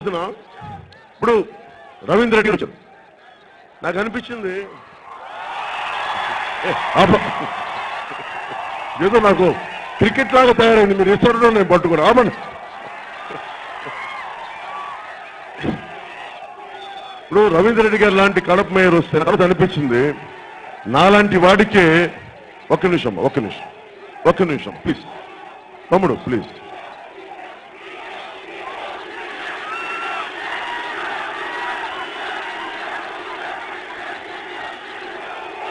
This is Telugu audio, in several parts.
ఇప్పుడు రవీంద్ర రెడ్డి వచ్చారు. నాకు అనిపించింది ఏదో నాకు క్రికెట్ లాగా తయారైంది. మీరు ఇస్తారో నేను పట్టుకుని ఆపండి. ఇప్పుడు రవీంద్ర రెడ్డి గారు లాంటి కడప మేయర్ వస్తే నాకు అనిపించింది నాలాంటి వాడికే ఒక్క నిమిషం ప్లీజ్ తమ్ముడు ప్లీజ్.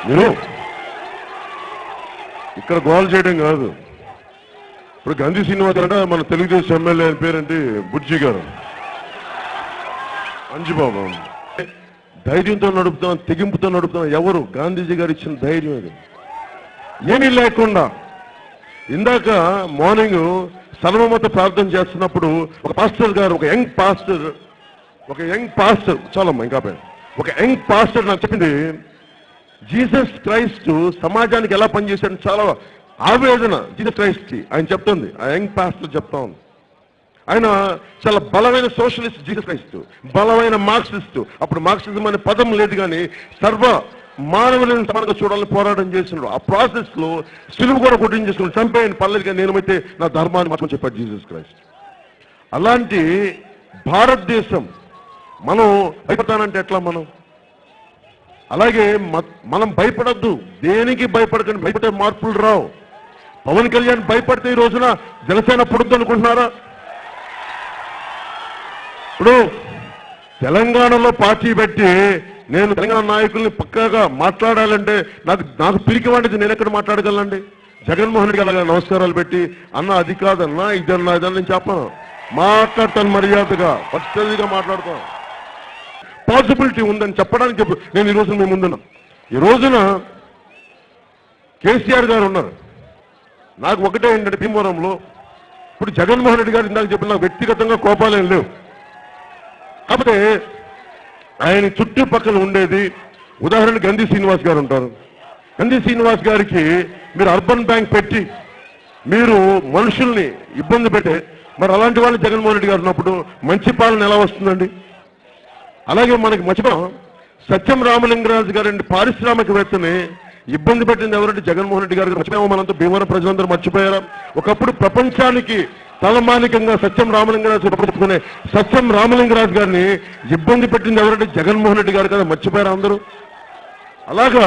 మీరు ఇక్కడ గోల్ చేయడం కాదు. ఇప్పుడు గాంధీ శ్రీనివాస్ అంటే మన తెలుగుదేశం ఎమ్మెల్యే అని పేరేంటి బుజ్జి గారు అంజిబాబు. ధైర్యంతో నడుపుతాం, తెగింపుతో నడుపుతాం. ఎవరు? గాంధీజీ గారు ఇచ్చిన ధైర్యం ఇది. ఏమీ లేకుండా ఇందాక మార్నింగ్ సర్వమత ప్రార్థన చేస్తున్నప్పుడు ఒక పాస్టర్ గారు, ఒక యంగ్ పాస్టర్ చాలమ్మా ఇంకా ఒక యంగ్ పాస్టర్ నాకు చెప్పింది జీసస్ క్రైస్ట్ సమాజానికి ఎలా పనిచేశాడు. చాలా ఆవేదన జీసస్ క్రైస్ట్ ఆయన చెప్తుంది. ఆ యంగ్ పాస్టర్ చెప్తా ఉంది. ఆయన చాలా బలమైన సోషలిస్ట్ జీసస్ క్రైస్ట్, బలమైన మార్క్సిస్ట్. అప్పుడు మార్క్సిజం అనే పదం లేదు, కానీ సర్వ మానవులను సమానంగా చూడాలని పోరాటం చేస్తున్నాడు. ఆ ప్రాసెస్ లో సిలువు కూడా కొట్టించేసుకున్నాడు. చంపేయని పర్లేదుగా, నేనైతే నా ధర్మాన్ని మాత్రం చెప్పాడు జీసస్ క్రైస్ట్. అలాంటి భారతదేశం మనం భయపడతానంటే ఎట్లా? మనం అలాగే మనం భయపడద్దు, దేనికి భయపడకండి. భయపడే మార్పులు రావు. పవన్ కళ్యాణ్ భయపడితే ఈ రోజున జనసేన పుడుద్దు అనుకుంటున్నారా? ఇప్పుడు తెలంగాణలో పార్టీ పెట్టి నేను తెలంగాణ నాయకుల్ని పక్కాగా మాట్లాడాలంటే నాకు పిరికి వాడిది. నేను ఎక్కడ మాట్లాడగలండి? జగన్మోహన్ రెడ్డి గారు నమస్కారాలు పెట్టి అన్న అది కాదన్నా ఇదన్నా ఇదన్నా నేను చెప్పను. మాట్లాడతాను మర్యాదగా, పద్ధతిగా మాట్లాడతాను. పాసిబిలిటీ ఉందని చెప్పడానికి నేను ఈ రోజున మేము ముందున్నా. ఈ రోజున కేసీఆర్ గారు ఉన్నారు. నాకు ఒకటే ఏంటంటే భీమవరంలో ఇప్పుడు జగన్మోహన్ రెడ్డి గారు ఇందాక చెప్పిన నాకు వ్యక్తిగతంగా కోపాలేం లేవు. కాకపోతే ఆయన చుట్టుపక్కల ఉండేది ఉదాహరణ గంధి శ్రీనివాస్ గారు ఉంటారు. గంధి శ్రీనివాస్ గారికి మీరు అర్బన్ బ్యాంక్ పెట్టి మీరు మనుషుల్ని ఇబ్బంది పెట్టే మరి అలాంటి వాళ్ళు జగన్మోహన్ రెడ్డి గారు ఉన్నప్పుడు మంచి పాలన ఎలా వస్తుందండి? అలాగే మనకి మర్చిపోయాం సత్యం రామలింగరాజు గారండి పారిశ్రామికవేత్తని ఇబ్బంది పెట్టింది ఎవరంటే జగన్మోహన్ రెడ్డి గారు. మర్చిపోయాము మనంతా, భీమవరం ప్రజలందరూ మర్చిపోయారా? ఒకప్పుడు ప్రపంచానికి తలమానికంగా సత్యం రామలింగరాజు చెప్పుకునే సత్యం రామలింగరాజు గారిని ఇబ్బంది పెట్టింది ఎవరంటే జగన్మోహన్ రెడ్డి గారు కదా. మర్చిపోయారా అందరూ? అలాగా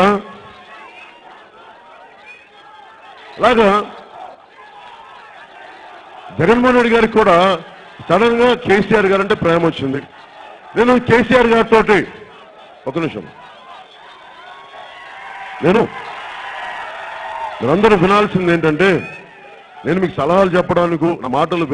జగన్మోహన్ రెడ్డి గారికి కూడా సడన్ గా కేసీఆర్ గారు అంటే ప్రేమ వచ్చింది. నేను కేసీఆర్ గారితో ఒక నిమిషం, మీరందరూ వినాల్సింది ఏంటంటే నేను మీకు సలహాలు చెప్పడానికి నా మాటలు